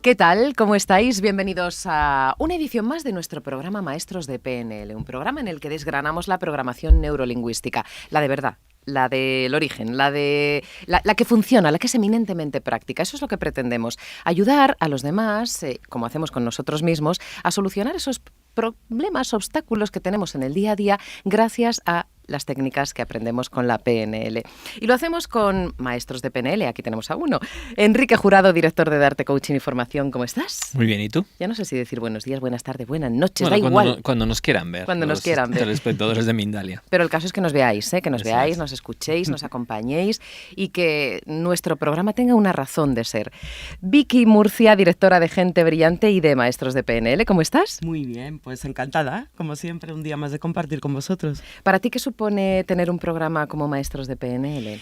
¿Qué tal? ¿Cómo estáis? Bienvenidos a una edición más de nuestro programa Maestros de PNL, un programa en el que desgranamos la programación neurolingüística, la de verdad, la del origen, la que funciona, la que es eminentemente práctica. Eso es lo que pretendemos, ayudar a los demás, como hacemos con nosotros mismos, a solucionar esos problemas, obstáculos que tenemos en el día a día gracias a las técnicas que aprendemos con la PNL. Y lo hacemos con maestros de PNL. Aquí tenemos a uno. Enrique Jurado, director de Darte Coaching y Formación. ¿Cómo estás? Muy bien, ¿y tú? Ya no sé si decir buenos días, buenas tardes, buenas noches, bueno, da igual. Cuando nos quieran ver. Cuando nos quieran ver. Telespectadores de Mindalia. Pero el caso es que nos veáis, que nos veáis, nos escuchéis, nos acompañéis y que nuestro programa tenga una razón de ser. Vicky Murcia, directora de Gente Brillante y de Maestros de PNL. ¿Cómo estás? Muy bien, pues encantada, como siempre, un día más de compartir con vosotros. ¿Para ti qué supone tener un programa como Maestros de PNL?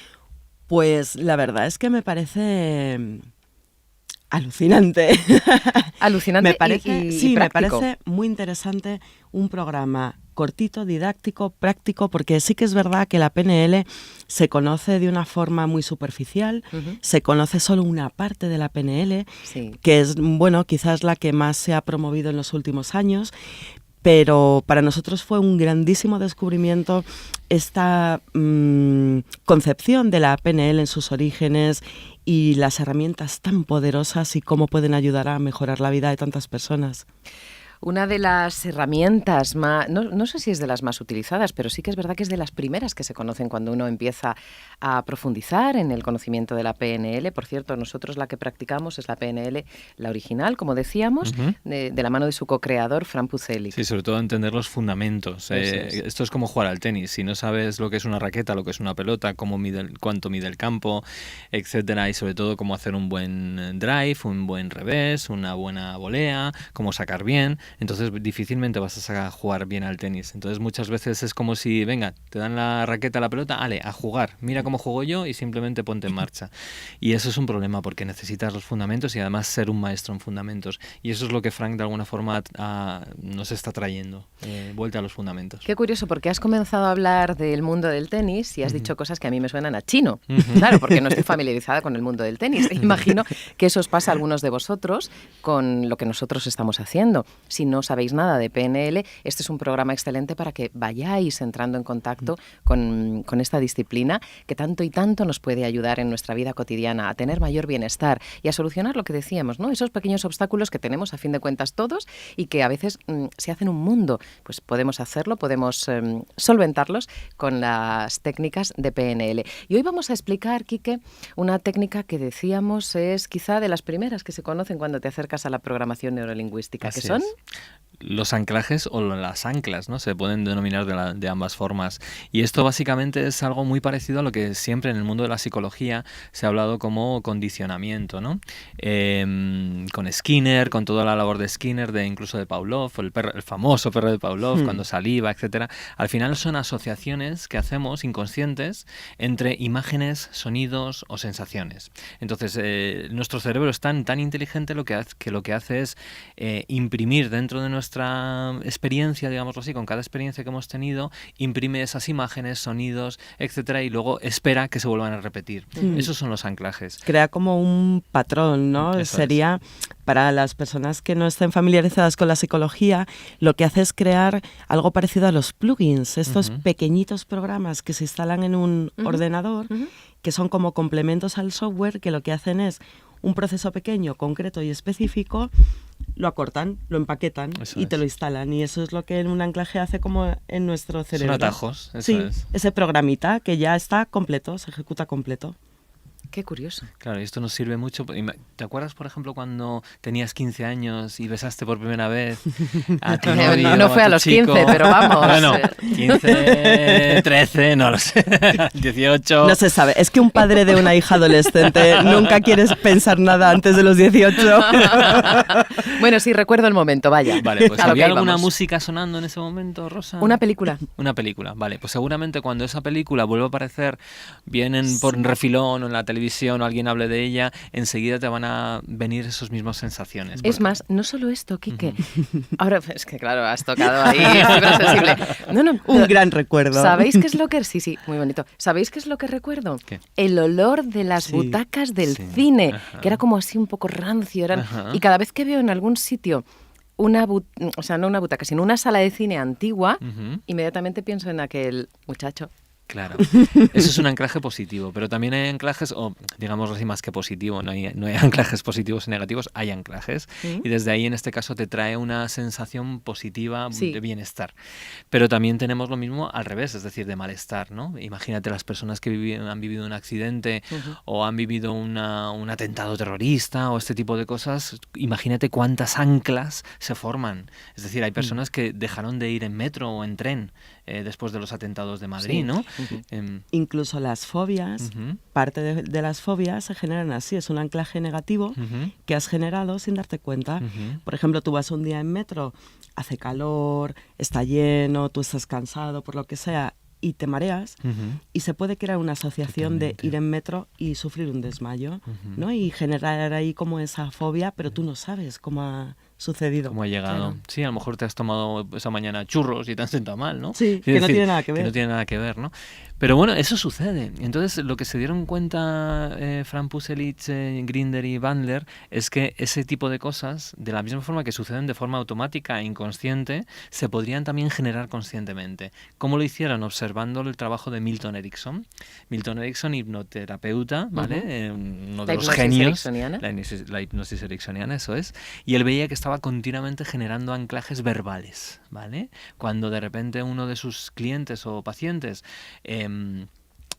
Pues la verdad es que me parece alucinante. Alucinante me parece, y práctico. Me parece muy interesante un programa cortito, didáctico, práctico, porque sí que es verdad que la PNL se conoce de una forma muy superficial, se conoce solo una parte de la PNL, que es, bueno, quizás la que más se ha promovido en los últimos años, pero para nosotros fue un grandísimo descubrimiento esta concepción de la PNL en sus orígenes y las herramientas tan poderosas y cómo pueden ayudar a mejorar la vida de tantas personas. Una de las herramientas más, no sé si es de las más utilizadas, pero sí que es verdad que es de las primeras que se conocen cuando uno empieza a profundizar en el conocimiento de la PNL. Por cierto, nosotros la que practicamos es la PNL, la original, como decíamos, de la mano de su co-creador, Fran Puceli. Sí, sobre todo entender los fundamentos. Esto es como jugar al tenis. Si no sabes lo que es una raqueta, lo que es una pelota, cuánto mide el campo, etcétera, y sobre todo cómo hacer un buen drive, un buen revés, una buena volea, cómo sacar bien, entonces difícilmente vas a jugar bien al tenis. Entonces muchas veces es como si, venga, te dan la raqueta, la pelota, ale, a jugar, mira cómo juego yo y simplemente ponte en marcha. Y eso es un problema porque necesitas los fundamentos y además ser un maestro en fundamentos. Y eso es lo que Frank de alguna forma nos está trayendo, vuelta a los fundamentos. Qué curioso, porque has comenzado a hablar del mundo del tenis y has dicho cosas que a mí me suenan a chino. Claro, porque no estoy familiarizada con el mundo del tenis. Imagino que eso os pasa a algunos de vosotros con lo que nosotros estamos haciendo. Si no sabéis nada de PNL, este es un programa excelente para que vayáis entrando en contacto con esta disciplina que tanto y tanto nos puede ayudar en nuestra vida cotidiana a tener mayor bienestar y a solucionar lo que decíamos, ¿no? Esos pequeños obstáculos que tenemos a fin de cuentas todos y que a veces se hacen un mundo. Pues podemos hacerlo, podemos solventarlos con las técnicas de PNL. Y hoy vamos a explicar, Quique, una técnica que decíamos es quizá de las primeras que se conocen cuando te acercas a la programación neurolingüística, que son los anclajes o las anclas, ¿no? Se pueden denominar de ambas formas. Y esto básicamente es algo muy parecido a lo que siempre en el mundo de la psicología se ha hablado como condicionamiento, ¿no? Con Skinner, con toda la labor de Skinner, incluso de Pavlov, el famoso perro de Pavlov, cuando saliva, etcétera. Al final son asociaciones que hacemos inconscientes entre imágenes, sonidos o sensaciones. Entonces, nuestro cerebro es tan inteligente que lo que hace es imprimir dentro de nuestra experiencia, digámoslo así, con cada experiencia que hemos tenido, imprime esas imágenes, sonidos, etcétera, y luego espera que se vuelvan a repetir. Esos son los anclajes. Crea como un patrón, ¿no? Eso Sería, para las personas que no estén familiarizadas con la psicología, lo que hace es crear algo parecido a los plugins, estos pequeñitos programas que se instalan en un ordenador, que son como complementos al software, que lo que hacen es un proceso pequeño, concreto y específico, lo acortan, lo empaquetan y te lo instalan. Y eso es lo que un anclaje hace como en nuestro cerebro. Son atajos, eso sí, es. Ese programita que ya está completo, se ejecuta completo. Qué curioso. Claro, y esto nos sirve mucho. ¿Te acuerdas, por ejemplo, cuando tenías 15 años y besaste por primera vez a tu novio? No fue a los chico? 15, pero vamos. Bueno, 15, 13, no lo sé, 18... No se sabe. Es que un padre de una hija adolescente nunca quiere pensar nada antes de los 18. Bueno, sí, recuerdo el momento, vaya. Vale, pues ¿había alguna música sonando en ese momento, Rosa? Una película. Una película, vale. Pues seguramente cuando esa película vuelva a aparecer bien por refilón o en la televisión, televisión o alguien hable de ella, enseguida te van a venir esos mismos sensaciones. Es más, no solo esto, Quique. Ahora, es que claro, has tocado ahí fibra sensible. No, un gran recuerdo. ¿Sabéis qué es lo que es? Sí, muy bonito. ¿Sabéis qué es lo que recuerdo? ¿Qué? El olor de las butacas del cine, que era como así un poco rancio. Y cada vez que veo en algún sitio o sea, no una butaca, sino una sala de cine antigua, inmediatamente pienso en aquel muchacho. Claro, eso es un anclaje positivo, pero también hay anclajes, o digamos así, más que positivo, no hay anclajes positivos y negativos, hay anclajes, y desde ahí en este caso te trae una sensación positiva de bienestar. Pero también tenemos lo mismo al revés, es decir, de malestar, ¿no? Imagínate las personas que han vivido un accidente o han vivido un atentado terrorista o este tipo de cosas, imagínate cuántas anclas se forman. Es decir, hay personas que dejaron de ir en metro o en tren después de los atentados de Madrid, ¿no? Incluso las fobias, parte de las fobias se generan así, es un anclaje negativo que has generado sin darte cuenta. Por ejemplo, tú vas un día en metro, hace calor, está lleno, tú estás cansado, por lo que sea, y te mareas, y se puede crear una asociación de ir en metro y sufrir un desmayo, ¿no? Y generar ahí como esa fobia, pero tú no sabes cómo ha sucedido. ¿Cómo ha llegado? Claro. Sí, a lo mejor te has tomado esa mañana churros y te han sentado mal, ¿no? Sí, que no tiene nada que ver. Que no tiene nada que ver, ¿no? Pero bueno, eso sucede. Entonces, lo que se dieron cuenta Frank Puselitz, Grinder y Bandler es que ese tipo de cosas, de la misma forma que suceden de forma automática e inconsciente, se podrían también generar conscientemente. ¿Cómo lo hicieron? Observando el trabajo de Milton Erickson. Milton Erickson, hipnoterapeuta, ¿vale? Uno de los genios. La hipnosis ericksoniana, eso es. Y él veía que estaba continuamente generando anclajes verbales, ¿vale? Cuando de repente uno de sus clientes o pacientes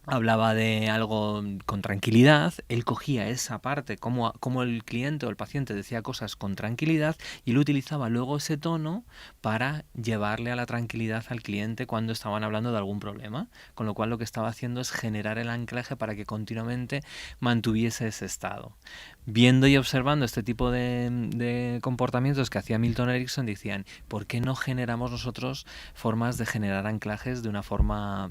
hablaba de algo con tranquilidad, él cogía esa parte, como el cliente o el paciente decía cosas con tranquilidad, y él utilizaba luego ese tono para llevarle a la tranquilidad al cliente cuando estaban hablando de algún problema, con lo cual lo que estaba haciendo es generar el anclaje para que continuamente mantuviese ese estado. Viendo y observando este tipo de comportamientos que hacía Milton Erickson, decían, ¿por qué no generamos nosotros formas de generar anclajes de una forma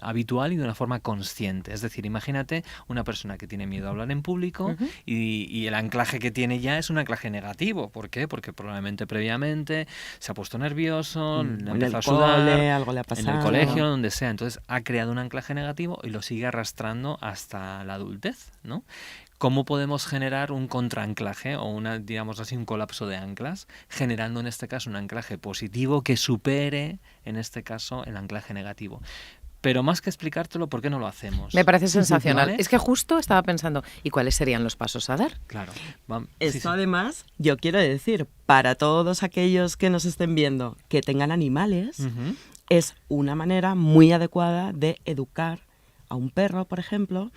habitual y de una forma consciente? Es decir, imagínate una persona que tiene miedo a hablar en público y el anclaje que tiene ya es un anclaje negativo. ¿Por qué? Porque probablemente previamente se ha puesto nervioso, le empezó a sudar, algo le ha pasado, en el colegio, donde sea. Entonces ha creado un anclaje negativo y lo sigue arrastrando hasta la adultez, ¿no? ¿Cómo podemos generar un contraanclaje o digamos así, un colapso de anclas, generando en este caso un anclaje positivo que supere, en este caso, el anclaje negativo? Pero más que explicártelo, ¿por qué no lo hacemos? Me parece sensacional. ¿Vale? Es que justo estaba pensando, ¿y cuáles serían los pasos a dar? Claro. Esto además, yo quiero decir, para todos aquellos que nos estén viendo que tengan animales, es una manera muy adecuada de educar a un perro, por ejemplo,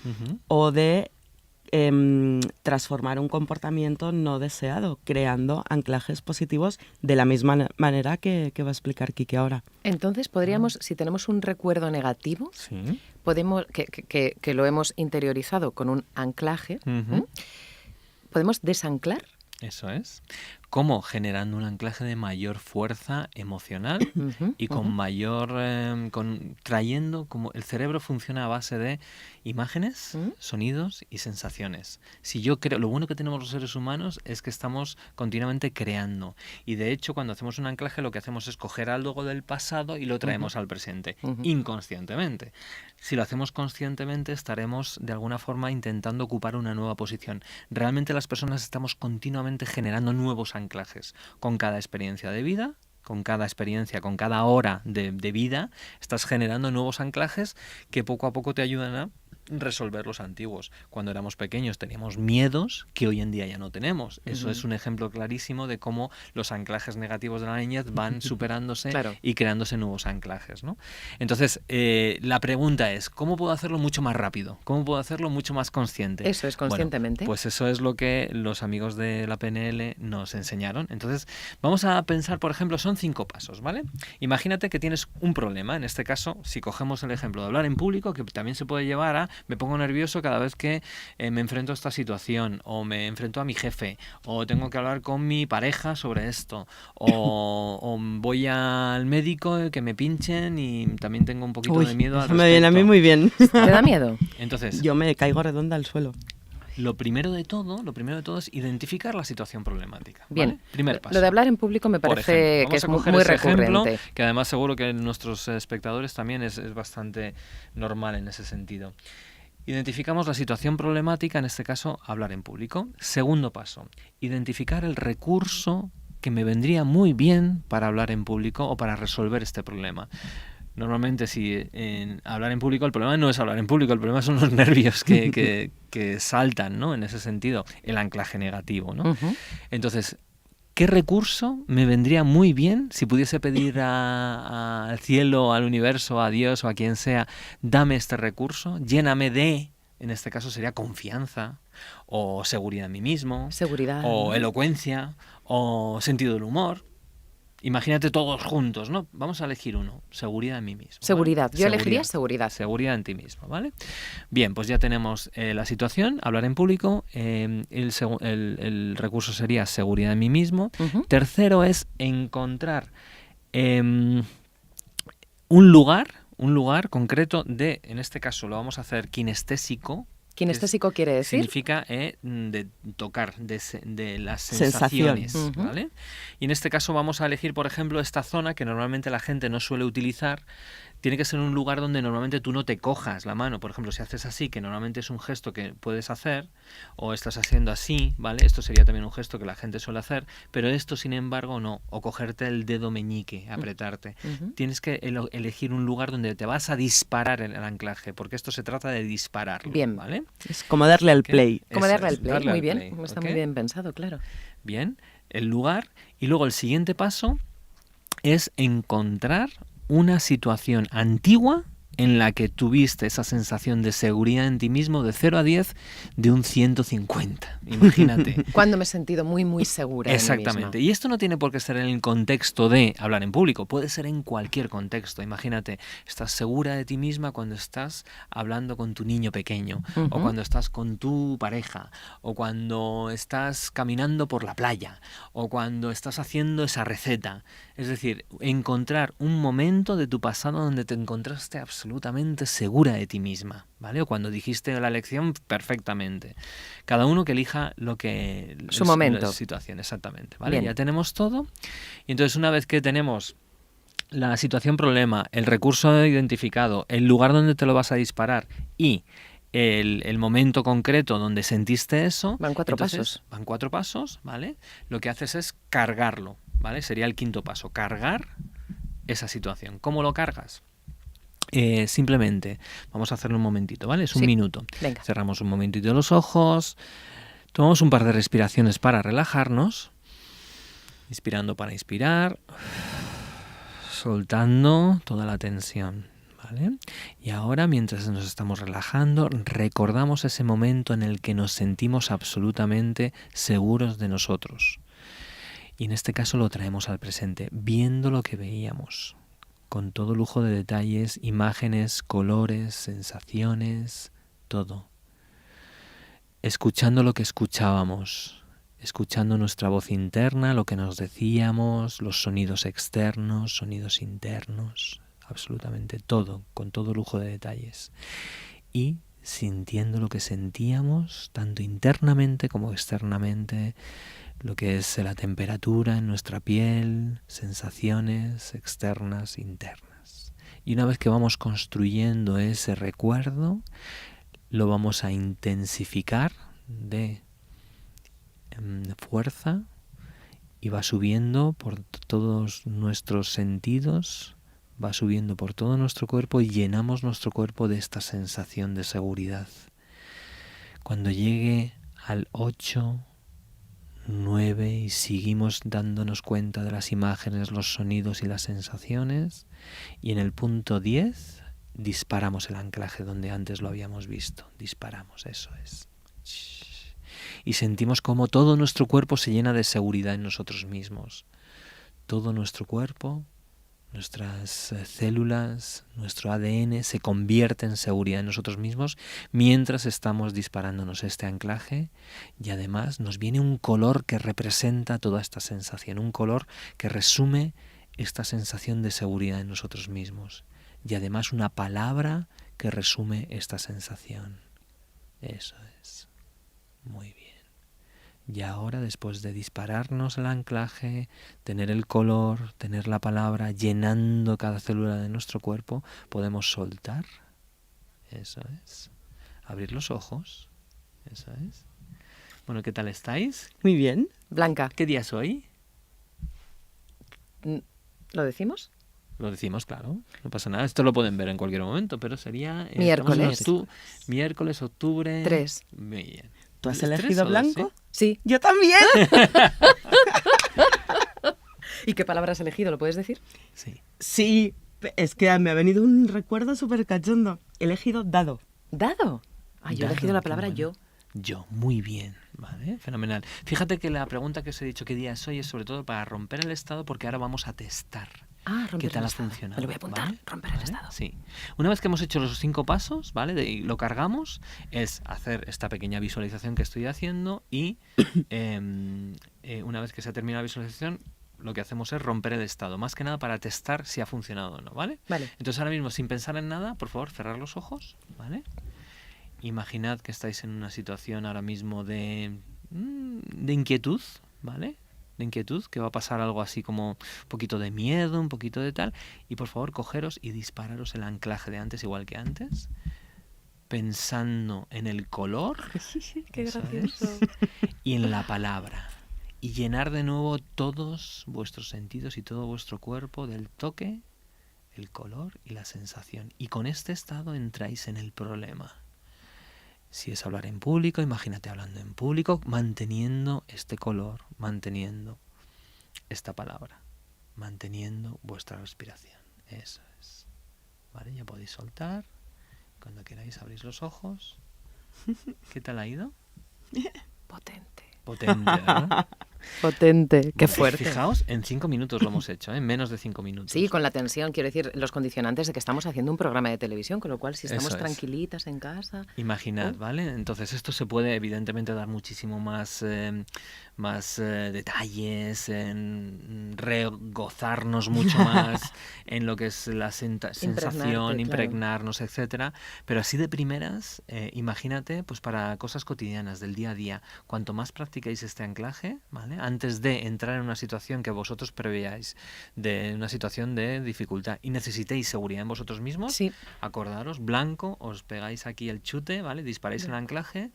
o de transformar un comportamiento no deseado, creando anclajes positivos de la misma manera que va a explicar Quique ahora. Entonces, podríamos, si tenemos un recuerdo negativo, podemos que lo hemos interiorizado con un anclaje, ¿podemos desanclar? Eso es. ¿Cómo? Generando un anclaje de mayor fuerza emocional y con mayor... trayendo... como el cerebro funciona a base de imágenes, sonidos y sensaciones. Si yo creo... Lo bueno que tenemos los seres humanos es que estamos continuamente creando. Y de hecho, cuando hacemos un anclaje, lo que hacemos es coger algo del pasado y lo traemos al presente, inconscientemente. Si lo hacemos conscientemente, estaremos de alguna forma intentando ocupar una nueva posición. Realmente las personas estamos continuamente generando nuevos anclajes con cada experiencia de vida, con cada experiencia, con cada hora de vida, estás generando nuevos anclajes que poco a poco te ayudan a resolver los antiguos. Cuando éramos pequeños teníamos miedos que hoy en día ya no tenemos. Eso es un ejemplo clarísimo de cómo los anclajes negativos de la niñez van superándose y creándose nuevos anclajes, ¿no? Entonces, la pregunta es, ¿cómo puedo hacerlo mucho más rápido? ¿Cómo puedo hacerlo mucho más consciente? Eso es, conscientemente. Bueno, pues eso es lo que los amigos de la PNL nos enseñaron. Entonces, vamos a pensar, por ejemplo, son 5 pasos, ¿vale? Imagínate que tienes un problema. En este caso, si cogemos el ejemplo de hablar en público, que también se puede llevar a me pongo nervioso cada vez que me enfrento a esta situación, o me enfrento a mi jefe, o tengo que hablar con mi pareja sobre esto, o voy al médico que me pinchen y también tengo un poquito de miedo al eso respecto. me viene a mí muy bien. ¿Te da miedo? Entonces, Yo me caigo redonda al suelo. lo primero de todo es identificar la situación problemática. ¿Vale? Bien, Primer paso. lo de hablar en público me Por parece ejemplo, que es vamos a coger muy ese ejemplo, recurrente. que además seguro que nuestros espectadores también es bastante normal en ese sentido. Identificamos la situación problemática, en este caso, hablar en público. Segundo paso, identificar el recurso que me vendría muy bien para hablar en público o para resolver este problema. Normalmente, si hablar en público, el problema no es hablar en público, el problema son los nervios que saltan, ¿no? En ese sentido, el anclaje negativo, ¿no? Ujú. Entonces, ¿qué recurso me vendría muy bien si pudiese pedir al cielo, al universo, a Dios o a quien sea, dame este recurso, lléname de, en este caso sería confianza, o seguridad en mí mismo, Seguridad, o ¿no? elocuencia, o sentido del humor? Imagínate todos juntos, ¿no? Vamos a elegir uno, seguridad en mí mismo. ¿vale? Seguridad. Yo elegiría seguridad. Seguridad en ti mismo, ¿vale? Bien, pues ya tenemos la situación, hablar en público, el recurso sería seguridad en mí mismo. Ujú. Tercero es encontrar un lugar concreto en este caso lo vamos a hacer kinestésico. Kinestésico quiere decir. Significa de tocar, de las Sensación. sensaciones, Ujú. ¿vale? Y en este caso vamos a elegir, por ejemplo, esta zona que normalmente la gente no suele utilizar. Tiene que ser un lugar donde normalmente tú no te cojas la mano. Por ejemplo, si haces así, que normalmente es un gesto que puedes hacer, o estás haciendo así, ¿vale? Esto sería también un gesto que la gente suele hacer, pero esto, sin embargo, no. O cogerte el dedo meñique, apretarte. Ujú. Tienes que elegir un lugar donde te vas a disparar el anclaje, porque esto se trata de dispararlo, Bien. ¿vale? Es como darle al play. Como Eso darle es, al play. darle Muy al bien. play, Está ¿ok? muy bien pensado, claro. Bien, el lugar. Y luego el siguiente paso es encontrar una situación antigua en la que tuviste esa sensación de seguridad en ti mismo de 0 a 10 de un 150. Imagínate. Cuando me he sentido muy, muy segura de mí Exactamente. misma. Y esto no tiene por qué ser en el contexto de hablar en público, puede ser en cualquier contexto. Imagínate, estás segura de ti misma cuando estás hablando con tu niño pequeño, o Ujú. cuando estás con tu pareja, o cuando estás caminando por la playa, o cuando estás haciendo esa receta. Es decir, encontrar un momento de tu pasado donde te encontraste absolutamente segura de ti misma, ¿vale? O cuando dijiste la lección perfectamente. Cada uno que elija Su momento. la situación, exactamente, ¿vale? Bien. Ya tenemos todo. Y entonces, una vez que tenemos la situación problema, el recurso identificado, el lugar donde te lo vas a disparar y el momento concreto donde sentiste eso, Van 4 entonces, pasos. Van 4 pasos, ¿vale? Lo que haces es cargarlo, ¿vale? Sería el quinto paso, cargar esa situación. ¿Cómo lo cargas? Simplemente, vamos a hacerlo un momentito, ¿vale? Es un Sí. minuto. Venga. Cerramos un momentito los ojos, tomamos un par de respiraciones para relajarnos, inspirando para inspirar, soltando toda la tensión, ¿vale? Y ahora, mientras nos estamos relajando, recordamos ese momento en el que nos sentimos absolutamente seguros de nosotros. Y en este caso lo traemos al presente, viendo lo que veíamos, con todo lujo de detalles, imágenes, colores, sensaciones, todo. Escuchando lo que escuchábamos, escuchando nuestra voz interna, lo que nos decíamos, los sonidos externos, sonidos internos, absolutamente todo, con todo lujo de detalles. Y sintiendo lo que sentíamos, tanto internamente como externamente, lo que es la temperatura en nuestra piel, sensaciones externas, internas. Y una vez que vamos construyendo ese recuerdo, lo vamos a intensificar de fuerza y va subiendo por todos nuestros sentidos, va subiendo por todo nuestro cuerpo y llenamos nuestro cuerpo de esta sensación de seguridad. Cuando llegue al 8, 9 y seguimos dándonos cuenta de las imágenes, los sonidos y las sensaciones, y en el punto 10 disparamos el anclaje donde antes lo habíamos visto. Disparamos, eso es. Y sentimos como todo nuestro cuerpo se llena de seguridad en nosotros mismos. Todo nuestro cuerpo nuestras células, nuestro ADN se convierte en seguridad en nosotros mismos mientras estamos disparándonos este anclaje, y además nos viene un color que representa toda esta sensación, un color que resume esta sensación de seguridad en nosotros mismos, y además una palabra que resume esta sensación. Eso es. Muy bien. Y ahora, después de dispararnos el anclaje, tener el color, tener la palabra llenando cada célula de nuestro cuerpo, podemos soltar. Eso es. Abrir los ojos. Eso es. Bueno, ¿qué tal estáis? Muy bien. Blanca, ¿Qué día es hoy? ¿lo decimos? Lo decimos, claro. No pasa nada. Esto lo pueden ver en cualquier momento, pero sería... Miércoles. Miércoles, octubre... 3. Muy bien. ¿Tú has ¿Es elegido 3 o 2, blanco? Sí. Yo también. ¿Y qué palabra has elegido? ¿Lo puedes decir? Sí. Sí, es que me ha venido un recuerdo súper cachondo. He elegido dado. ¿Dado? Yo he Dado, elegido la qué palabra bueno. Yo, muy bien, ¿vale? Fenomenal. Fíjate que la pregunta que os he dicho qué día es hoy es sobre todo para romper el estado, porque ahora vamos a testar Romper qué tal el ha estado. funcionado. Me lo voy a apuntar, ¿vale? romper el ¿Vale? estado. Sí. Una vez que hemos hecho los 5 pasos, ¿vale? Y lo cargamos, es hacer esta pequeña visualización que estoy haciendo y una vez que se ha terminado la visualización, lo que hacemos es romper el estado, más que nada para testar si ha funcionado o no, ¿vale? Vale. Entonces ahora mismo, sin pensar en nada, por favor, cerrar los ojos, ¿vale? Imaginad que estáis en una situación ahora mismo de inquietud, ¿vale? De inquietud, que va a pasar algo así como un poquito de miedo, un poquito de tal, y por favor cogeros y dispararos el anclaje de antes igual que antes, pensando en el color Qué eso gracioso. y en la palabra, y llenar de nuevo todos vuestros sentidos y todo vuestro cuerpo del toque, el color y la sensación, y con este estado entráis en el problema. Si es hablar en público, imagínate hablando en público, manteniendo este color, manteniendo esta palabra, manteniendo vuestra respiración. Eso es. Vale, ya podéis soltar. Cuando queráis abrís los ojos. ¿Qué tal ha ido? Potente. Potente, ¿verdad? Potente. Qué Bueno, fuerte. Fijaos, en 5 minutos lo hemos hecho, ¿eh? Menos de 5 minutos. Sí, con la tensión, quiero decir, los condicionantes de que estamos haciendo un programa de televisión, con lo cual si estamos Eso es. tranquilitas en casa... Imaginad, ¿vale? Entonces esto se puede evidentemente dar muchísimo más, detalles, en regozarnos mucho más en lo que es la sensación, impregnarnos, etcétera. Pero así de primeras, imagínate, pues para cosas cotidianas del día a día, cuanto más practicáis este anclaje, ¿vale? Antes de entrar en una situación que vosotros preveáis, de una situación de dificultad y necesitéis seguridad en vosotros mismos, Sí. acordaros, blanco, os pegáis aquí el chute, ¿vale? Disparáis el anclaje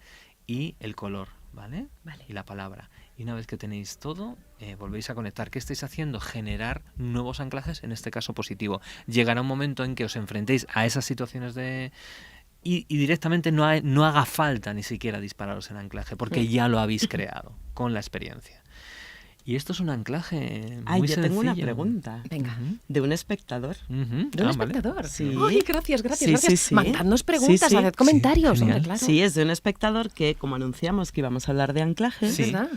y el color, ¿vale? Vale. Y la palabra. Y una vez que tenéis todo, volvéis a conectar. ¿Qué estáis haciendo? Generar nuevos anclajes, en este caso positivo. Llegará un momento en que os enfrentéis a esas situaciones de... Y directamente no haga falta ni siquiera dispararos el anclaje, porque ya lo habéis creado con la experiencia. Y esto es un anclaje muy yo sencillo. tengo una pregunta. Venga. De un espectador. ¿De un espectador? Sí. Ay, gracias. Sí, gracias. sí. Mandadnos preguntas, Sí, sí. haced comentarios, Sí, hombre, genial. claro. Sí, es de un espectador que, como anunciamos que íbamos a hablar de anclajes, Sí. ¿Verdad?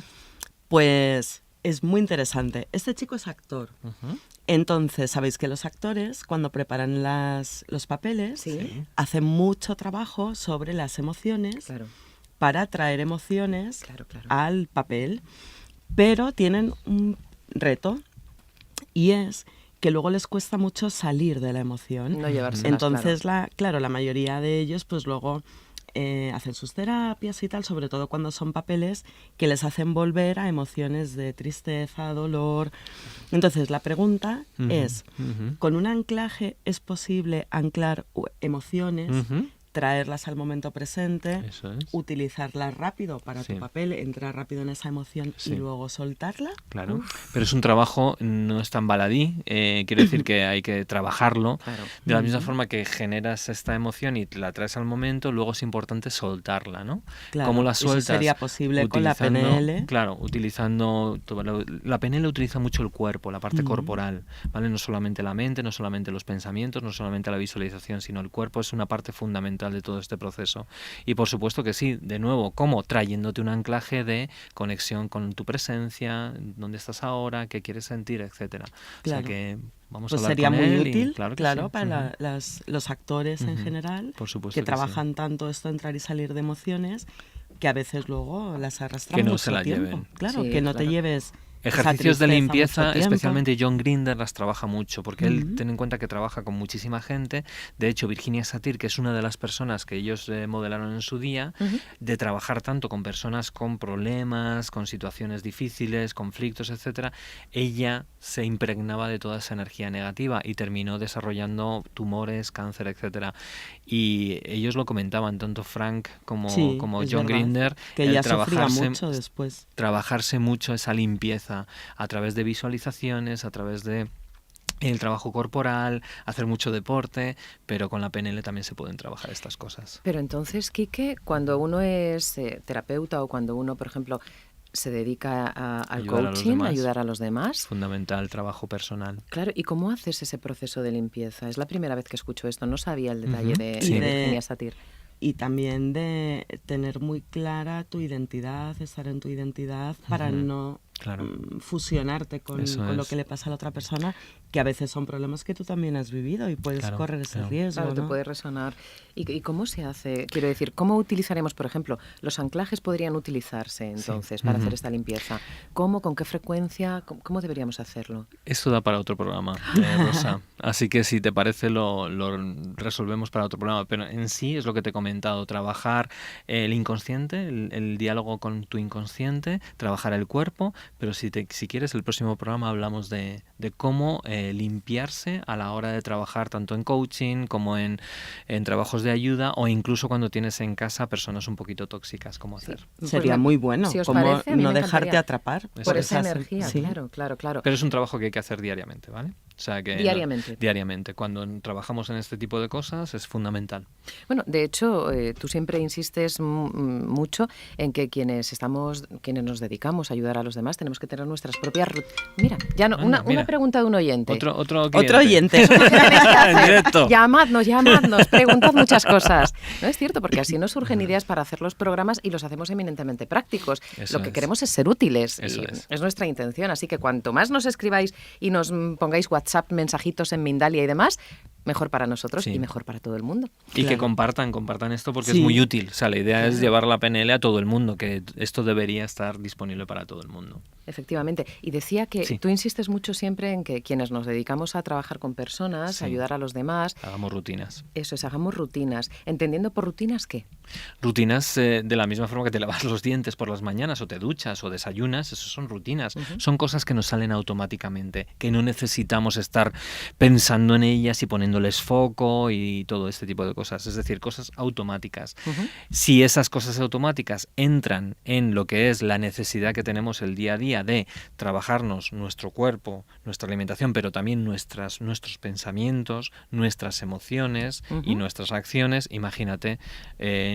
pues es muy interesante. Este chico es actor. Ujú. Entonces, sabéis que los actores, cuando preparan los papeles, Sí. hacen mucho trabajo sobre las emociones Claro, para traer emociones claro. al papel, pero tienen un reto y es que luego les cuesta mucho salir de la emoción. No llevárselas, Entonces, la mayoría de ellos, pues luego hacen sus terapias y tal, sobre todo cuando son papeles que les hacen volver a emociones de tristeza, dolor. Entonces, la pregunta Ujú, es, ujú. ¿con un anclaje es posible anclar emociones, Ujú. traerlas al momento presente, Eso es. utilizarlas rápido para Sí. tu papel, entrar rápido en esa emoción Sí. y luego soltarla? Claro, pero es un trabajo, no es tan baladí, quiero decir que hay que trabajarlo. Claro. De la misma forma que generas esta emoción y la traes al momento, luego es importante soltarla, ¿no? Claro, ¿Cómo la eso sueltas? sería posible con la Utilizando- PNL. Claro, utilizando... La PNL utiliza mucho el cuerpo, la parte corporal, ¿vale? No solamente la mente, no solamente los pensamientos, no solamente la visualización, sino el cuerpo es una parte fundamental de todo este proceso. Y por supuesto que sí, de nuevo, ¿cómo? Trayéndote un anclaje de conexión con tu presencia, dónde estás ahora, qué quieres sentir, etcétera. O sea Claro. que Vamos pues a hablar sería con muy él útil, y, claro, claro, sí. para los actores en general, Por supuesto que que trabajan tanto esto entrar y salir de emociones, que a veces luego las arrastran Que no mucho se la tiempo. lleven. Claro, Sí, que no te claro. lleves Ejercicios esa de tristeza limpieza, mucho tiempo. especialmente John Grinder las trabaja mucho, porque él, ten en cuenta que trabaja con muchísima gente. De hecho, Virginia Satir, que es una de las personas que ellos modelaron en su día, de trabajar tanto con personas con problemas, con situaciones difíciles, conflictos, etcétera, ella se impregnaba de toda esa energía negativa y terminó desarrollando tumores, cáncer, etcétera. Y ellos lo comentaban, tanto Frank como Sí, es John verdad, Grinder, que el ella sufría mucho después. trabajarse mucho esa limpieza a través de visualizaciones, a través de el trabajo corporal, hacer mucho deporte, pero con la PNL también se pueden trabajar estas cosas. Pero entonces, Quique, cuando uno es terapeuta o cuando uno, por ejemplo, se dedica al Ayudar a los coaching, demás. ayudar a los demás. Es fundamental, trabajo personal. Claro, ¿y cómo haces ese proceso de limpieza? Es la primera vez que escucho esto, no sabía el detalle de Virginia Satir. Y también de tener muy clara tu identidad, estar en tu identidad para no fusionarte con lo que le pasa a la otra persona, que a veces son problemas que tú también has vivido y puedes correr ese riesgo. Claro, ¿no? te puede resonar. ¿Y cómo se hace? Quiero decir, ¿cómo utilizaremos, por ejemplo, los anclajes podrían utilizarse entonces para hacer esta limpieza? ¿Cómo, con qué frecuencia, cómo deberíamos hacerlo? Esto da para otro programa, Rosa. Así que si te parece lo resolvemos para otro programa. Pero en sí es lo que te he comentado, trabajar el inconsciente, el diálogo con tu inconsciente, trabajar el cuerpo, pero si quieres el próximo programa hablamos de cómo limpiarse a la hora de trabajar tanto en coaching como en trabajos de ayuda o incluso cuando tienes en casa personas un poquito tóxicas, cómo hacer. Sería muy bueno, si os como parece, no dejarte atrapar por esa energía, claro. Pero es un trabajo que hay que hacer diariamente, ¿vale? O sea que diariamente. Cuando trabajamos en este tipo de cosas es fundamental. Bueno, de hecho, tú siempre insistes mucho en que quienes nos dedicamos a ayudar a los demás tenemos que tener nuestras propias Mira, ya no, una pregunta de un oyente. Otro oyente. Directo. Llamadnos, preguntad muchas cosas. No es cierto, porque así nos surgen ideas para hacer los programas y los hacemos eminentemente prácticos. Lo que queremos es ser útiles. Es nuestra intención. Así que cuanto más nos escribáis y nos pongáis WhatsApp, mensajitos en Mindalia y demás, mejor para nosotros y mejor para todo el mundo. Y que compartan esto porque es muy útil. O sea, la idea es llevar la PNL a todo el mundo, que esto debería estar disponible para todo el mundo. Efectivamente. Y decía que tú insistes mucho siempre en que quienes nos dedicamos a trabajar con personas, a ayudar a los demás... Hagamos rutinas. Eso es, hagamos rutinas. ¿Entendiendo por rutinas qué? Rutinas de la misma forma que te lavas los dientes por las mañanas o te duchas o desayunas, eso son rutinas. Son cosas que nos salen automáticamente, que no necesitamos estar pensando en ellas y poniéndoles foco y todo este tipo de cosas. Es decir, cosas automáticas. Si esas cosas automáticas entran en lo que es la necesidad que tenemos el día a día de trabajarnos nuestro cuerpo, nuestra alimentación, pero también nuestros pensamientos, nuestras emociones y nuestras acciones, imagínate,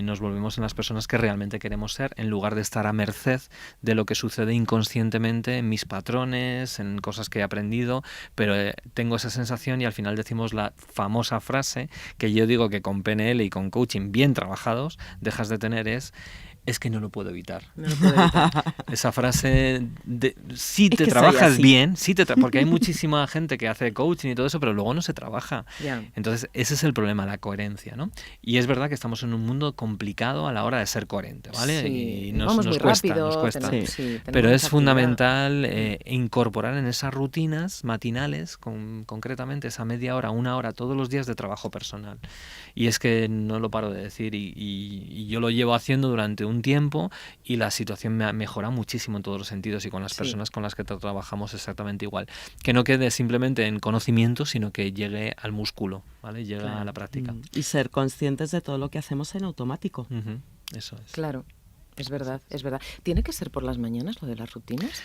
nos volvemos en las personas que realmente queremos ser, en lugar de estar a merced de lo que sucede inconscientemente en mis patrones, en cosas que he aprendido, pero tengo esa sensación y al final decimos la famosa frase que yo digo que con PNL y con coaching bien trabajados dejas de tener es que no lo puedo evitar. Esa frase, si te trabajas bien, porque hay muchísima gente que hace coaching y todo eso, pero luego no se trabaja. Entonces, ese es el problema, la coherencia, ¿no? Y es verdad que estamos en un mundo complicado a la hora de ser coherente, ¿vale? Y nos cuesta. Pero es fundamental incorporar en esas rutinas matinales, concretamente esa media hora, una hora, todos los días de trabajo personal. Y es que no lo paro de decir y yo lo llevo haciendo durante un tiempo y la situación me ha mejorado muchísimo en todos los sentidos y con las personas con las que trabajamos exactamente igual. Que no quede simplemente en conocimiento, sino que llegue al músculo, ¿vale? Llega a la práctica. Y ser conscientes de todo lo que hacemos en automático. Eso es. Claro. Es verdad. ¿Tiene que ser por las mañanas lo de las rutinas?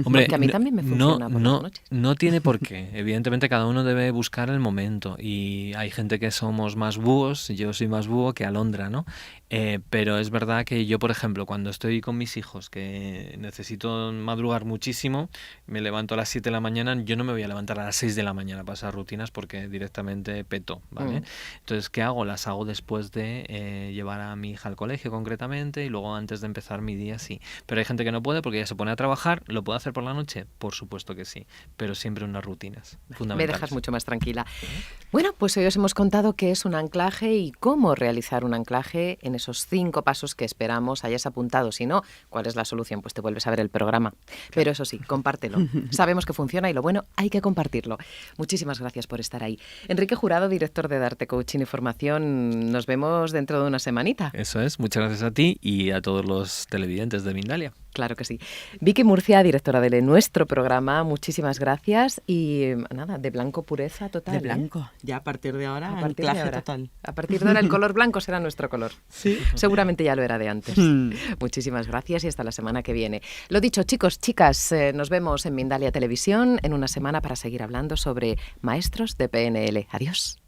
Hombre, porque a mí también me funciona por las noches. No tiene por qué. Evidentemente cada uno debe buscar el momento y hay gente que somos más búhos, yo soy más búho que alondra, ¿no? Pero es verdad que yo, por ejemplo, cuando estoy con mis hijos, que necesito madrugar muchísimo, me levanto a las 7 de la mañana, yo no me voy a levantar a las 6 de la mañana para esas rutinas porque directamente peto, ¿vale? Entonces, ¿qué hago? Las hago después de llevar a mi hija al colegio concretamente y luego antes de empezar mi día, sí. Pero hay gente que no puede porque ya se pone a trabajar. ¿Lo puede hacer por la noche? Por supuesto que sí, pero siempre unas rutinas fundamentales. Me dejas mucho más tranquila. Bueno, pues hoy os hemos contado qué es un anclaje y cómo realizar un anclaje en esos 5 pasos que esperamos hayas apuntado. Si no, ¿cuál es la solución? Pues te vuelves a ver el programa. Pero eso sí, compártelo. Sabemos que funciona y lo bueno, hay que compartirlo. Muchísimas gracias por estar ahí. Enrique Jurado, director de Darte Coaching y Formación, nos vemos dentro de una semanita. Eso es, muchas gracias a ti y a todos los televidentes de Mindalia. Claro que sí. Vicky Murcia, directora de nuestro programa, muchísimas gracias. Y nada, de blanco pureza total. De blanco, ya a partir de ahora, anclaje total. A partir de ahora el color blanco será nuestro color. Sí. Seguramente ya lo era de antes. Muchísimas gracias y hasta la semana que viene. Lo dicho, chicos, chicas, nos vemos en Mindalia Televisión en una semana para seguir hablando sobre maestros de PNL. Adiós.